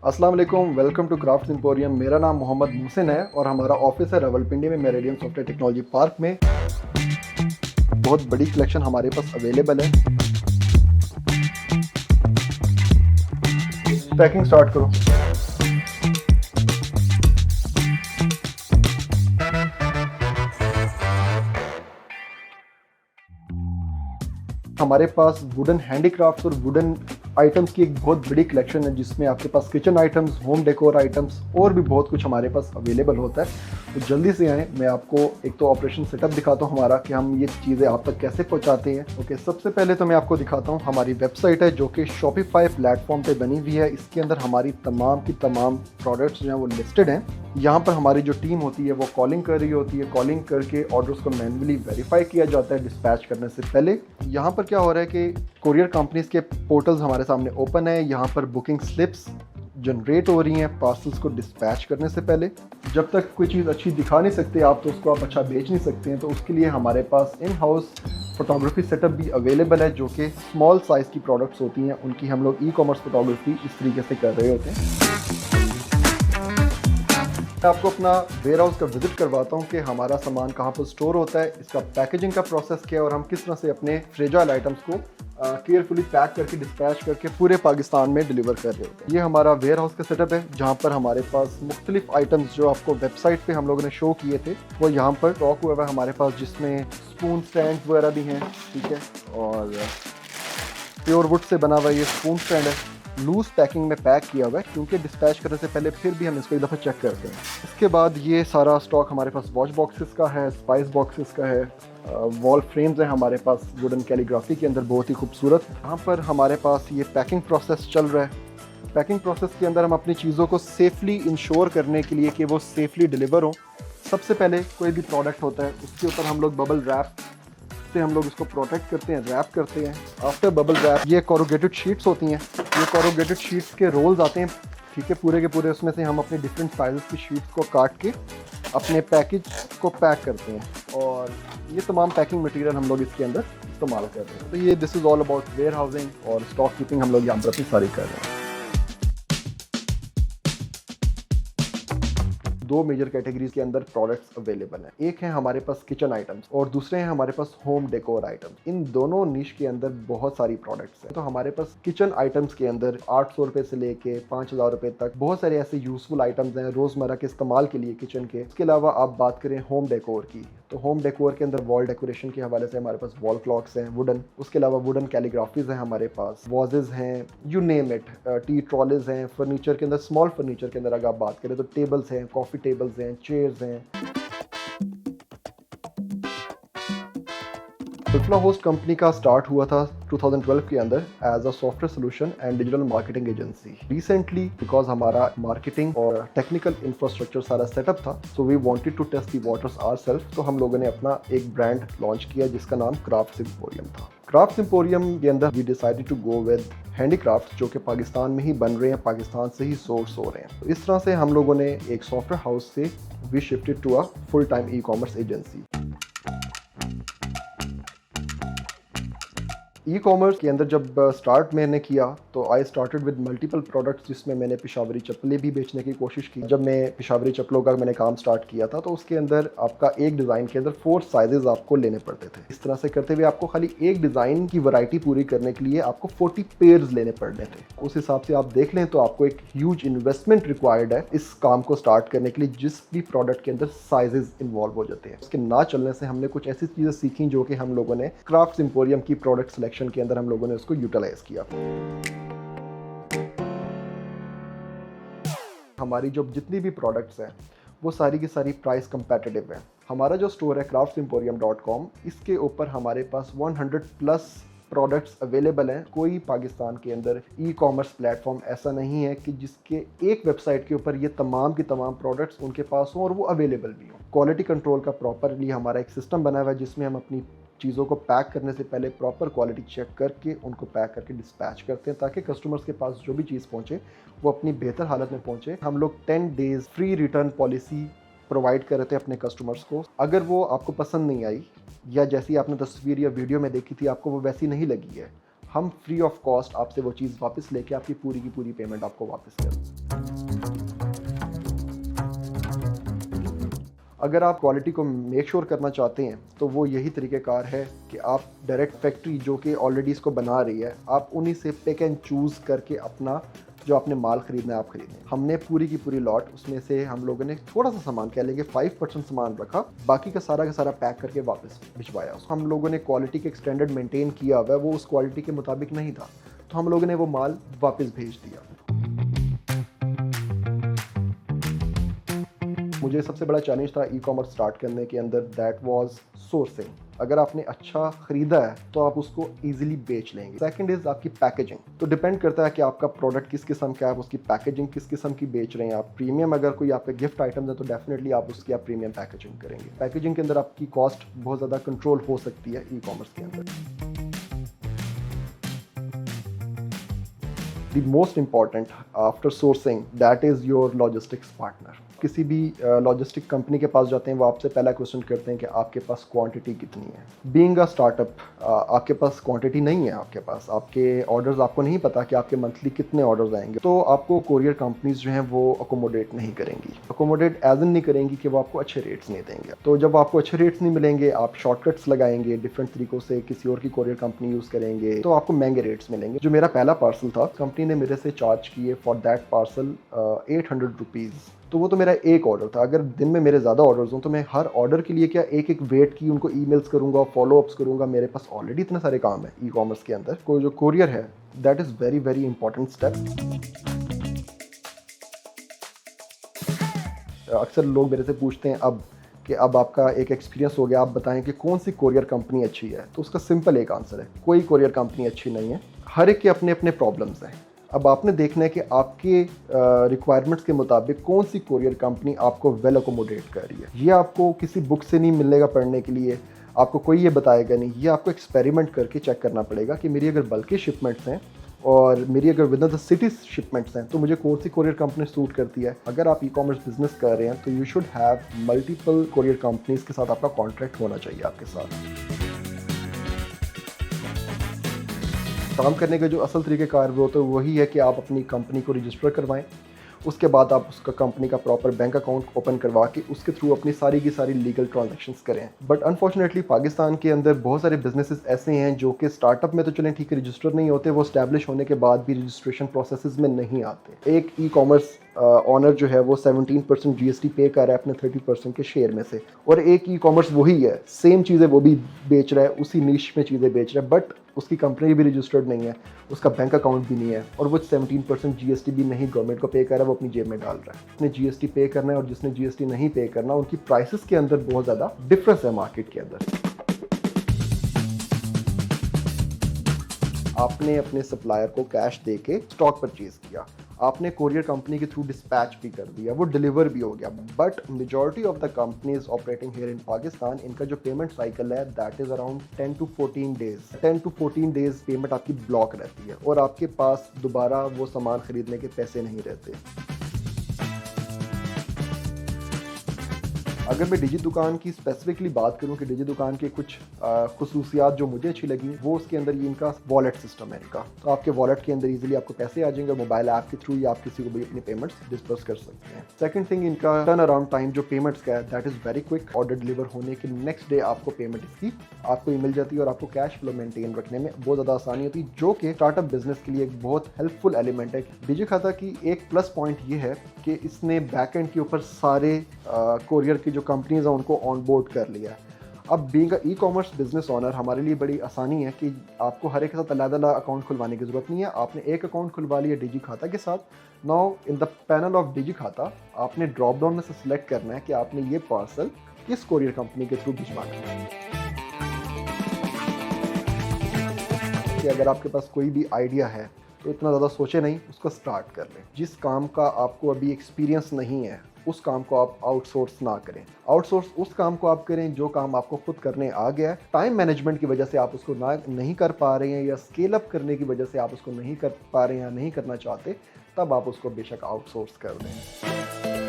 अस्सलाम वालेकुम, welcome to craft emporium. मेरा नाम मोहम्मद मोहसिन है और हमारा ऑफिस है रावलपिंडी में मेरिडियन सॉफ्टवेयर टेक्नोलॉजी पार्क में। बहुत बड़ी कलेक्शन हमारे पास अवेलेबल है। पैकिंग स्टार्ट करो। हमारे पास वुडन हैंडीक्राफ्ट्स और वुडन आइटम्स की एक बहुत बड़ी कलेक्शन है, जिसमें आपके पास kitchen items, home decor items और भी बहुत कुछ हमारे पास अवेलेबल होता है। तो जल्दी से आएँ, मैं आपको एक तो ऑपरेशन सेटअप दिखाता हूँ हमारा, कि हम ये चीज़ें आप तक कैसे पहुँचाते हैं। ओके, सबसे पहले तो मैं आपको दिखाता हूँ हमारी वेबसाइट है, जो कि शॉपिफाई प्लेटफॉर्म पे बनी हुई है। इसके अंदर हमारी तमाम की तमाम प्रोडक्ट्स जो हैं वो लिस्टेड हैं। यहाँ पर हमारी जो टीम होती है वो कॉलिंग कर रही होती है। कॉलिंग करके ऑर्डर्स को मैन्युअली वेरीफाई किया जाता है डिस्पैच करने से पहले। यहाँ पर क्या हो रहा है कि कोरियर कंपनीज के पोर्टल्स हमारे सामने ओपन है। यहाँ पर बुकिंग स्लिप्स जनरेट हो रही हैं पार्सल्स को डिस्पैच करने से पहले। जब तक कोई चीज़ अच्छी दिखा नहीं सकते आप, तो उसको आप अच्छा बेच नहीं सकते हैं। तो उसके लिए हमारे पास इन हाउस फोटोग्राफी सेटअप भी अवेलेबल है, जो कि स्मॉल साइज़ की प्रोडक्ट्स होती हैं, उनकी हम लोग ई-कॉमर्स फोटोग्राफी इस तरीके से कर रहे होते हैं। मैं आपको अपना वेयर हाउस का विजिट करवाता हूँ कि हमारा सामान कहाँ पर स्टोर होता है, इसका पैकेजिंग का प्रोसेस क्या है और हम किस तरह से अपने फ्रेजाइल आइटम्स को केयरफुली पैक करके डिस्पैच करके पूरे पाकिस्तान में डिलीवर कर रहे होते हैं। ये हमारा वेयर हाउस का सेटअप है, जहाँ पर हमारे पास मुख्तलिफ आइटम्स जो आपको वेबसाइट पे हम लोगों ने शो किए थे वो यहाँ पर स्टॉक हुआ है हमारे पास, जिसमें स्पून स्टैंड वगैरह भी हैं, ठीक है। और प्योर वुड से बना हुआ ये स्पून स्टैंड है, लूज पैकिंग में पैक किया हुआ है, क्योंकि डिस्पैच करने से पहले फिर भी हम इसको एक दफ़ा चेक करते हैं। इसके बाद ये सारा स्टॉक हमारे पास वॉच बॉक्सेस का है, स्पाइस बॉक्सेस का है, वॉल फ्रेम्स हैं हमारे पास वुडन कैलीग्राफी के अंदर, बहुत ही खूबसूरत। यहाँ पर हमारे पास ये पैकिंग प्रोसेस चल रहा है। पैकिंग प्रोसेस के अंदर हम अपनी चीज़ों को सेफली इंश्योर करने के लिए कि वो सेफली डिलीवर हो, सबसे पहले कोई भी प्रोडक्ट होता है उसके ऊपर हम लोग बबल रैप से हम लोग इसको प्रोटेक्ट करते हैं, रैप करते हैं। आफ्टर बबल रैप ये कोरुगेटेड शीट्स होती हैं। ये कोरुगेटेड शीट्स के रोल्स आते हैं, ठीक है, पूरे के पूरे। उसमें से हम अपने डिफरेंट साइज़ की शीट्स को काट के अपने पैकेज को पैक करते हैं, और ये तमाम पैकिंग मटेरियल हम लोग इसके अंदर इस्तेमाल कर रहे हैं। तो ये this is all about warehousing और स्टॉक कीपिंग हम लोग यहाँ पर अपनी सारी कर रहे हैं। दो मेजर कैटेगरीज के अंदर प्रोडक्ट्स अवेलेबल हैं। एक है हमारे पास किचन आइटम्स और दूसरे हैं हमारे पास होम डेकोर आइटम्स। इन दोनों निश के अंदर बहुत सारी प्रोडक्ट्स हैं। तो हमारे पास किचन आइटम्स के अंदर 800 रुपये से लेके 5000 रुपये तक बहुत सारे ऐसे यूजफुल आइटम्स हैं रोज़मर्रा के इस्तेमाल के लिए किचन के। इसके अलावा आप बात करें होम डेकोर की, तो होम डेकोर के अंदर वॉल डेकोरेशन के हवाले से हमारे पास वॉल क्लॉक्स हैं वुडन। उसके अलावा वुडन कैलीग्राफीज हैं हमारे पास, वॉजेज हैं, यू नेम इट, टी ट्रॉलेज हैं। फर्नीचर के अंदर, स्मॉल फर्नीचर के अंदर अगर आप बात करें तो टेबल्स हैं, कॉफ़ी टेबल्स हैं, चेयर्स हैं। अल्फ्ला होस्ट कंपनी का स्टार्ट हुआ था 2012 के अंदर as a software solution and digital marketing agency. Recently because हमारा मार्केटिंग और टेक्निकल इंफ्रास्ट्रक्चर सारा सेटअप था, so we wanted to test the waters ourselves. तो हम लोगों ने अपना एक ब्रांड लॉन्च किया जिसका नाम क्राफ्ट एम्पोरियम था। क्राफ्ट एम्पोरियम के अंदर we decided to go with handicraft, जो कि पाकिस्तान में ही बन रहे हैं, पाकिस्तान से ही सोर्स हो रहे हैं। तो इस तरह से हम लोगों ने एक सॉफ्टवेयर हाउस से we shifted to a full time e commerce agency. E commerce के अंदर जब स्टार्ट मैंने किया तो I started with multiple products, जिसमें मैंने पेशावरी चप्पलें भी बेचने की कोशिश की। जब मैं पेशावरी चप्पलों का मैंने काम स्टार्ट किया था तो उसके अंदर आपका एक डिज़ाइन के अंदर 4 साइजेस आपको लेने पड़ते थे। इस तरह से करते हुए आपको खाली एक डिज़ाइन की वैरायटी पूरी करने के लिए आपको 40 पेयर्स लेने पड़ने थे। उस हिसाब से आप देख लें तो आपको एक ह्यूज इन्वेस्टमेंट रिक्वायर्ड है इस काम को स्टार्ट करने के लिए, जिस भी प्रोडक्ट के अंदर साइजेस इन्वॉल्व हो जाते हैं। उसके ना चलने से हमने कुछ ऐसी चीज़ें सीखी जो कि हम लोगों ने क्राफ्ट एम्पोरियम की प्रोडक्ट सिलेक्शन के अंदर हम लोगों ने उसको यूटिलाइज किया। हमारी जो जितनी भी प्रोडक्ट्स हैं वो सारी की सारी प्राइस कंपेटिटिव है। हमारा जो स्टोर है craftsemporium.com, इसके ऊपर हमारे पास 100 प्लस प्रोडक्ट्स अवेलेबल हैं। कोई पाकिस्तान के अंदर ई कॉमर्स प्लेटफॉर्म ऐसा नहीं है कि जिसके एक वेबसाइट के ऊपर ये तमाम की तमाम प्रोडक्ट्स उनके पास हों और वो अवेलेबल भी हों। क्वालिटी कंट्रोल का प्रॉपरली हमारा एक सिस्टम बना हुआ है, जिसमें हम अपनी चीज़ों को पैक करने से पहले प्रॉपर क्वालिटी चेक करके उनको पैक करके डिस्पैच करते हैं, ताकि कस्टमर्स के पास जो भी चीज़ पहुंचे वो अपनी बेहतर हालत में पहुंचे। हम लोग 10 days free return policy provide कर रहे थे अपने कस्टमर्स को। अगर वो आपको पसंद नहीं आई या जैसी आपने तस्वीर या वीडियो में देखी थी आपको वो वैसी नहीं लगी है, हम फ्री ऑफ कॉस्ट आपसे वो चीज़ वापस लेके आपकी पूरी की पूरी पेमेंट आपको वापस कर दें। अगर आप क्वालिटी को मेक श्योर करना चाहते हैं तो वो यही तरीक़ेकार है कि आप डायरेक्ट फैक्ट्री जो कि ऑलरेडी इसको बना रही है, आप उन्हीं से पिक एंड चूज़ करके अपना जो आपने माल ख़रीदना है आप ख़रीदें। हमने पूरी की पूरी लॉट, उसमें से हम लोगों ने थोड़ा सा सामान, कह लेंगे 5% सामान रखा, बाकी का सारा पैक करके वापस भिजवाया। हम लोगों ने क्वालिटी के एक स्टैंडर्ड मेंटेन किया हुआ है, वो उस क्वालिटी के मुताबिक नहीं था, तो हम लोगों ने वो माल वापस भेज दिया। मुझे सबसे बड़ा चैलेंज था ई कॉमर्स स्टार्ट करने के अंदर, दैट वाज सोर्सिंग। अगर आपने अच्छा ख़रीदा है तो आप उसको ईजिली बेच लेंगे। सेकंड इज़ आपकी पैकेजिंग। तो डिपेंड करता है कि आपका प्रोडक्ट किस किस्म का है, आप उसकी पैकेजिंग किस किस्म की बेच रहे हैं। आप प्रीमियम अगर कोई आपके गिफ्ट आइटम्स है तो डेफिनेटली आप उसकी प्रीमियम पैकेजिंग करेंगे। पैकेजिंग के अंदर आपकी कॉस्ट बहुत ज़्यादा कंट्रोल हो सकती है ई कॉमर्स के अंदर। The most important after sourcing, that is your logistics partner. किसी भी लॉजिस्टिक कंपनी के पास जाते हैं, वो आपसे पहला क्वेश्चन करते हैं कि आपके पास क्वांटिटी कितनी है। बीइंग अ स्टार्टअप, आपके पास क्वांटिटी नहीं है, आपके ऑर्डर्स, आपको नहीं पता कि आपके मंथली कितने ऑर्डर्स आएंगे, तो आपको कोरियर कंपनीज जो हैं वो अकोमोडेट नहीं करेंगी। अकोमोडेट एज इन नहीं करेंगी कि वो आपको अच्छे रेट्स नहीं देंगे। तो जब आपको अच्छे रेट्स नहीं मिलेंगे, आप शॉर्टकट्स लगाएंगे, डिफरेंट तरीकों से किसी और की कोरियर कंपनी यूज़ करेंगे, तो आपको महंगे रेट्स मिलेंगे। जो मेरा पहला पार्सल था, कंपनी ने मेरे से चार्ज किए फॉर दैट पार्सल 800 रुपीज़। तो वो तो मेरा एक ऑर्डर था। अगर दिन में मेरे ज़्यादा ऑर्डर्स हों तो मैं हर ऑर्डर के लिए क्या एक एक वेट की उनको ईमेल्स करूँगा, फॉलोअप्स करूँगा। मेरे पास ऑलरेडी इतने सारे काम है ई कॉमर्स के अंदर। कोई जो कोरियर है, that is very very important step. अक्सर लोग मेरे से पूछते हैं कि अब आपका एक एक्सपीरियंस हो गया, आप बताएं कि कौन सी कोरियर कंपनी अच्छी है। तो उसका सिंपल एक आंसर है, कोई कोरियर कंपनी अच्छी नहीं है। हर एक के अपने अपने प्रॉब्लम्स हैं। अब आपने देखना है कि आपके रिक्वायरमेंट्स के मुताबिक कौन सी कोरियर कंपनी आपको वेल अकोमोडेट कर रही है। ये आपको किसी बुक से नहीं मिलेगा पढ़ने के लिए, आपको कोई ये बताएगा नहीं। ये आपको एक्सपेरिमेंट करके चेक करना पड़ेगा कि मेरी अगर बल्कि शिपमेंट्स हैं और मेरी अगर with in the city shipments हैं तो मुझे कौन सी कोरियर कंपनी सूट करती है। अगर आप ई कॉमर्स बिजनेस कर रहे हैं तो you should have multiple courier companies के साथ आपका कॉन्ट्रैक्ट होना चाहिए आपके साथ। काम करने के जो असल तरीक़ेकार वो तो वही है कि आप अपनी कंपनी को रजिस्टर करवाएं, उसके बाद आप उसका कंपनी का प्रॉपर बैंक अकाउंट ओपन करवा के उसके थ्रू अपनी सारी की सारी लीगल ट्रांजैक्शंस करें। बट अनफॉर्चुनेटली पाकिस्तान के अंदर बहुत सारे बिजनेसेस ऐसे हैं जो कि स्टार्टअप में तो चलें ठीक है, रजिस्टर नहीं होते, वो स्टैब्लिश होने के बाद भी रजिस्ट्रेशन प्रोसेसेस में नहीं आते। एक ई कॉमर्स ऑनर जो है वो 17% GST पे कर रहा है अपने 30% के शेयर में से, और एक ई कॉमर्स वही है, सेम चीज़ें वो भी बेच रहा है, उसी नीश में चीज़ें बेच रहा है, बट उसकी कंपनी भी रजिस्टर्ड नहीं है, उसका बैंक अकाउंट भी नहीं है, और वो 17% GST भी नहीं गवर्नमेंट को पे कर रहा है, वो अपनी जेब में डाल रहा है। जिसने GST पे करना है और जिसने GST नहीं पे करना, उनकी प्राइसेस के अंदर बहुत ज़्यादा डिफरेंस है मार्केट के अंदर। आपने अपने सप्लायर को कैश दे के स्टॉक परचेज किया, आपने कोरियर कंपनी के थ्रू डिस्पैच भी कर दिया, वो डिलीवर भी हो गया, but majority of the companies operating here in Pakistan, इनका जो पेमेंट साइकिल है that is around 10 to 14 days. 10 to 14 days payment आपकी ब्लॉक रहती है और आपके पास दोबारा वो सामान खरीदने के पैसे नहीं रहते। अगर मैं डिजी दुकान की स्पेसिफिकली बात करूं कि डिजी दुकान के कुछ खुसूसियात जो मुझे अच्छी लगी, वो उसके अंदर ये इनका वॉलेट सिस्टम है इनका। तो आपके वॉलेट के अंदर इजीली आपको पैसे आ जाएंगे, मोबाइल ऐप के थ्रू या आप किसी को भी अपनी पेमेंट्स डिस्पर्स कर सकते हैं। सेकंड थिंग, इनका टर्न अराउंड टाइम जो पेमेंट्स का है that is very quick. Order deliver होने के नेक्स्ट डे आपको पेमेंट इसकी आपको मिल जाती है और आपको कैश फ्लो मेंटेन रखने में बहुत ज़्यादा आसानी होती है, जो कि स्टार्टअप बिजनेस के लिए एक बहुत हेल्पफुल एलिमेंट है। डिजी खाता की एक प्लस पॉइंट ये है कि इसने बैक एंड के ऊपर सारे कोरियर की जो कंपनीज हैं उनको ऑन बोर्ड कर लिया है। अब being a e commerce business owner हमारे लिए बड़ी आसानी है कि आपको हर एक के साथ अलग-अलग अकाउंट खुलवाने की ज़रूरत नहीं है। आपने एक अकाउंट खुलवा लिया डिजी खाता के साथ। Now in the panel of Digi Khata आपने ड्रॉप डाउन में से सिलेक्ट करना है कि आपने ये पार्सल किस कोरियर कंपनी के थ्रू भिजवाना है। कि अगर आपके पास कोई भी आइडिया है तो इतना ज़्यादा सोचे नहीं, उसको स्टार्ट कर लें। जिस काम का आपको अभी एक्सपीरियंस नहीं है उस काम को आप आउटसोर्स ना करें। आउटसोर्स उस काम को आप करें जो काम आपको खुद करने आ गया है। टाइम मैनेजमेंट की वजह से आप उसको नहीं कर पा रहे हैं या स्केल अप करने की वजह से आप उसको नहीं कर पा रहे हैं या नहीं करना चाहते, तब आप उसको बेशक आउटसोर्स कर दें।